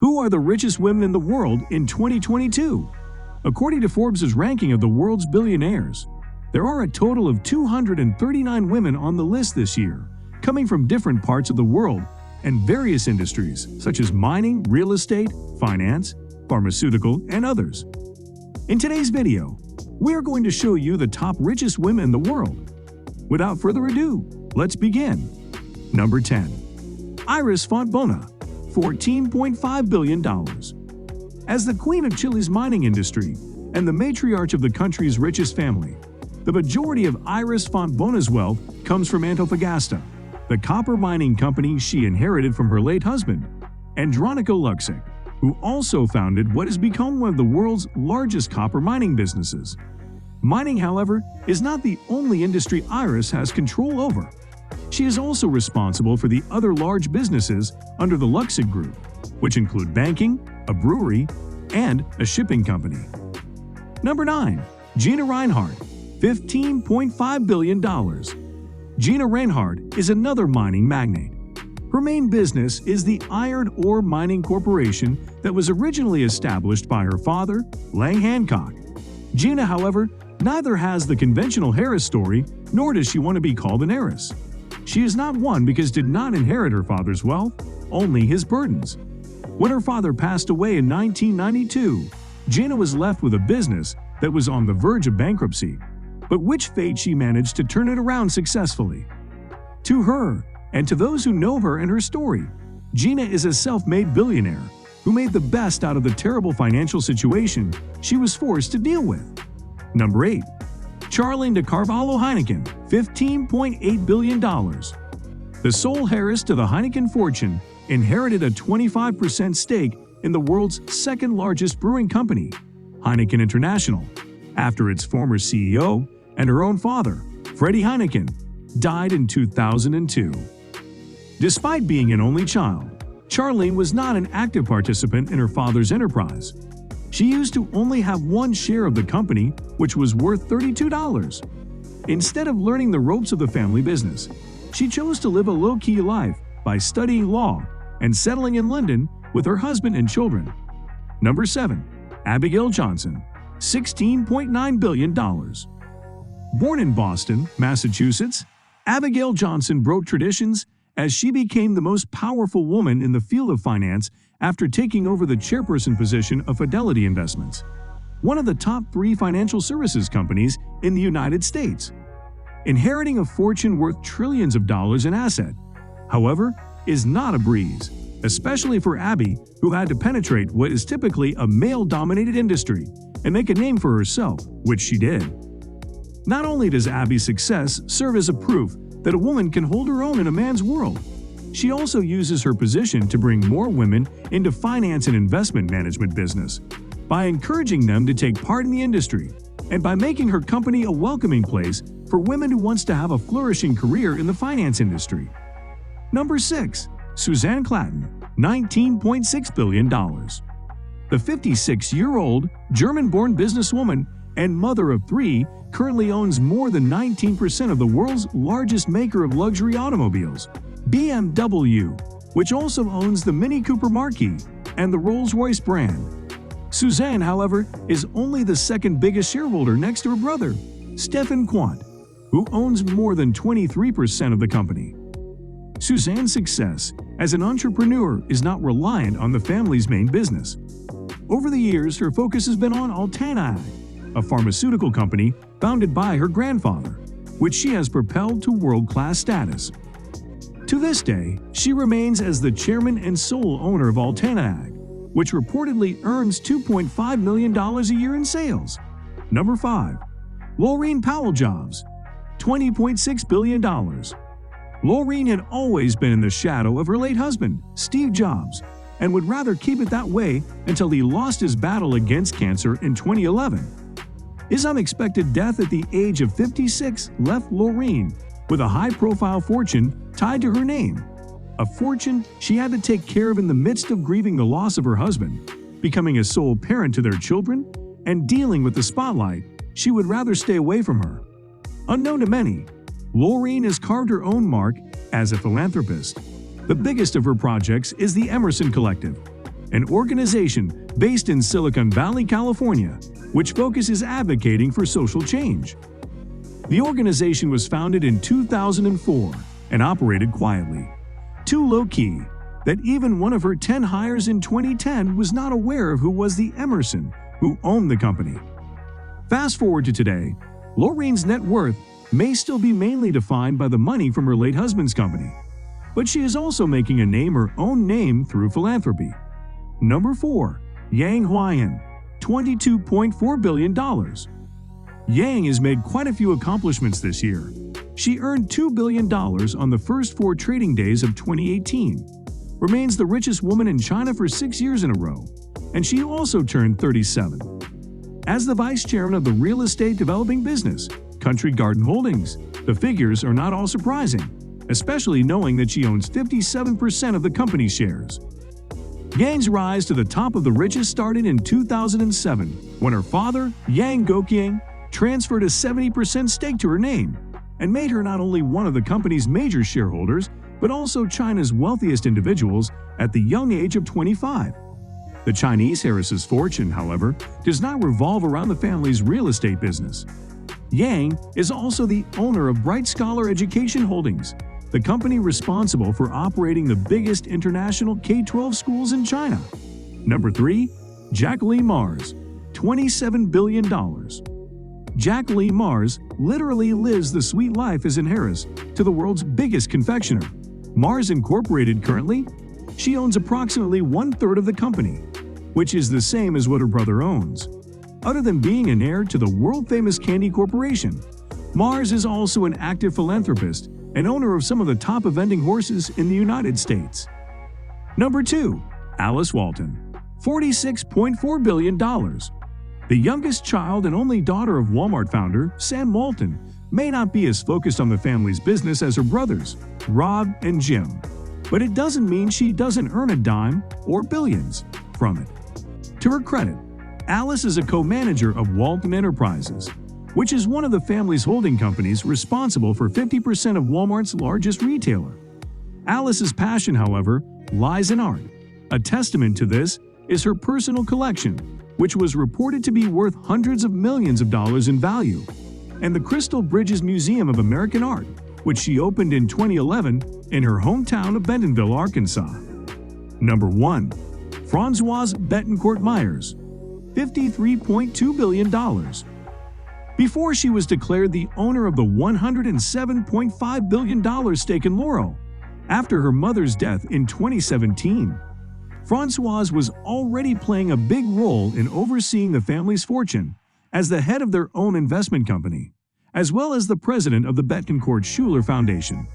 Who are the richest women in the world in 2022? According to Forbes' ranking of the world's billionaires, there are a total of 239 women on the list this year, coming from different parts of the world and various industries such as mining, real estate, finance, pharmaceutical, and others. In today's video, we are going to show you the top richest women in the world. Without further ado, let's begin. Number 10. Iris FONTBONA, $14.5 billion. As the queen of Chile's mining industry and the matriarch of the country's richest family, the majority of Iris FONTBONA's wealth comes from Antofagasta, the copper mining company she inherited from her late husband, Andrónico Luksic, who also founded what has become one of the world's largest copper mining businesses. Mining, however, is not the only industry Iris has control over. She is also responsible for the other large businesses under the Luksic Group, which include banking, a brewery, and a shipping company. Number 9. Gina Rinehart, $15.5 billion. Gina Rinehart is another mining magnate. Her main business is the Iron Ore Mining Corporation that was originally established by her father, Lang Hancock. Gina, however, neither has the conventional heiress story, nor does she want to be called an heiress. She is not one because did not inherit her father's wealth, only his burdens. When her father passed away in 1992, Gina was left with a business that was on the verge of bankruptcy, but which fate she managed to turn it around successfully. To her, and to those who know her and her story, Gina is a self-made billionaire who made the best out of the terrible financial situation she was forced to deal with. Number 8. Charlene de Carvalho Heineken, $15.8 billion. The sole heiress to the Heineken fortune inherited a 25% stake in the world's second-largest brewing company, Heineken International, after its former CEO and her own father, Freddie Heineken, died in 2002. Despite being an only child, Charlene was not an active participant in her father's enterprise. She used to only have one share of the company, which was worth $32. Instead of learning the ropes of the family business, she chose to live a low-key life by studying law and settling in London with her husband and children. Number 7. Abigail Johnson, $16.9 billion. Born in Boston, Massachusetts, Abigail Johnson broke traditions as she became the most powerful woman in the field of finance after taking over the chairperson position of Fidelity Investments, one of the top 3 financial services companies in the United States. Inheriting a fortune worth trillions of dollars in asset, however, is not a breeze, especially for Abby, who had to penetrate what is typically a male-dominated industry and make a name for herself, which she did. Not only does Abby's success serve as a proof that a woman can hold her own in a man's world, she also uses her position to bring more women into finance and investment management business by encouraging them to take part in the industry and by making her company a welcoming place for women who wants to have a flourishing career in the finance industry. Number 6. Suzanne KLATTEN, $19.6 billion. The 56-year-old German-born businesswoman and mother of 3 currently owns more than 19% of the world's largest maker of luxury automobiles, BMW, which also owns the Mini Cooper Marquis and the Rolls-Royce brand. Suzanne, however, is only the second biggest shareholder next to her brother, Stefan Quandt, who owns more than 23% of the company. Suzanne's success as an entrepreneur is not reliant on the family's main business. Over the years, her focus has been on WALTON, a pharmaceutical company founded by her grandfather, which she has propelled to world-class status. To this day, she remains as the chairman and sole owner of WALTON, which reportedly earns $2.5 million a year in sales. Number 5. LAURENE POWELL Jobs, $20.6 billion. LAURENE had always been in the shadow of her late husband, Steve Jobs, and would rather keep it that way until he lost his battle against cancer in 2011. His unexpected death at the age of 56 left LAURENE with a high-profile fortune tied to her name, a fortune she had to take care of in the midst of grieving the loss of her husband, becoming a sole parent to their children, and dealing with the spotlight she would rather stay away from her. Unknown to many, LAURENE has carved her own mark as a philanthropist. The biggest of her projects is the Emerson Collective, an organization based in Silicon Valley, California, which focuses advocating for social change. The organization was founded in 2004 and operated quietly, too low-key that even one of her 10 hires in 2010 was not aware of who was the Emerson who owned the company. Fast forward to today, Laurene's net worth may still be mainly defined by the money from her late husband's company, but she is also making her own name through philanthropy. Number 4. Yang Huaiyan, $22.4 billion. Yang has made quite a few accomplishments this year. She earned $2 billion on the first 4 trading days of 2018, remains the richest woman in China for 6 years in a row, and she also turned 37. As the vice chairman of the real estate developing business, Country Garden Holdings, the figures are not all surprising, especially knowing that she owns 57% of the company's shares. Yang's rise to the top of the richest started in 2007 when her father, Yang Goqiang, transferred a 70% stake to her name and made her not only one of the company's major shareholders, but also China's wealthiest individuals at the young age of 25. The Chinese heiress's fortune, however, does not revolve around the family's real estate business. Yang is also the owner of Bright Scholar Education Holdings, the company responsible for operating the biggest international K-12 schools in China. Number 3. Jacqueline Mars, $27 billion. Jacqueline Mars literally lives the sweet life as an heiress to the world's biggest confectioner, Mars Incorporated. Currently, she owns approximately 1/3 of the company, which is the same as what her brother owns. Other than being an heir to the world-famous candy corporation, Mars is also an active philanthropist and owner of some of the top eventing horses in the United States. Number 2. Alice Walton, $46.4 billion. The youngest child and only daughter of Walmart founder Sam Walton may not be as focused on the family's business as her brothers, Rob and Jim, but it doesn't mean she doesn't earn a dime or billions from it. To her credit, Alice is a co-manager of WALTON Enterprises, which is one of the family's holding companies responsible for 50% of Walmart's largest retailer. Alice's passion, however, lies in art. A testament to this is her personal collection, which was reported to be worth hundreds of millions of dollars in value, and the Crystal Bridges Museum of American Art, which she opened in 2011 in her hometown of Bentonville, Arkansas. Number 1. Françoise Bettencourt Myers, $53.2 billion. Before she was declared the owner of the $107.5 billion stake in L'Oreal, after her mother's death in 2017, Françoise was already playing a big role in overseeing the family's fortune as the head of their own investment company, as well as the president of the Bettencourt Schuler Foundation.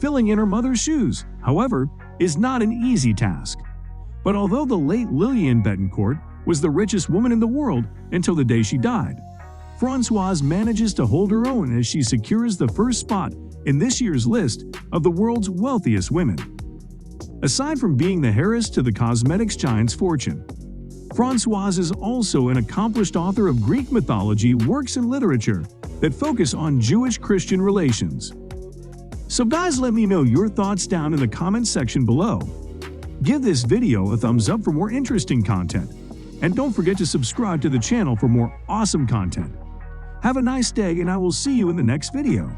Filling in her mother's shoes, however, is not an easy task. But although the late Lillian Bettencourt was the richest woman in the world until the day she died, Françoise manages to hold her own as she secures the first spot in this year's list of the world's wealthiest women. Aside from being the heiress to the cosmetics giant's fortune, Françoise is also an accomplished author of Greek mythology works and literature that focus on Jewish-Christian relations. So guys, let me know your thoughts down in the comments section below. Give this video a thumbs up for more interesting content, and don't forget to subscribe to the channel for more awesome content. Have a nice day, and I will see you in the next video.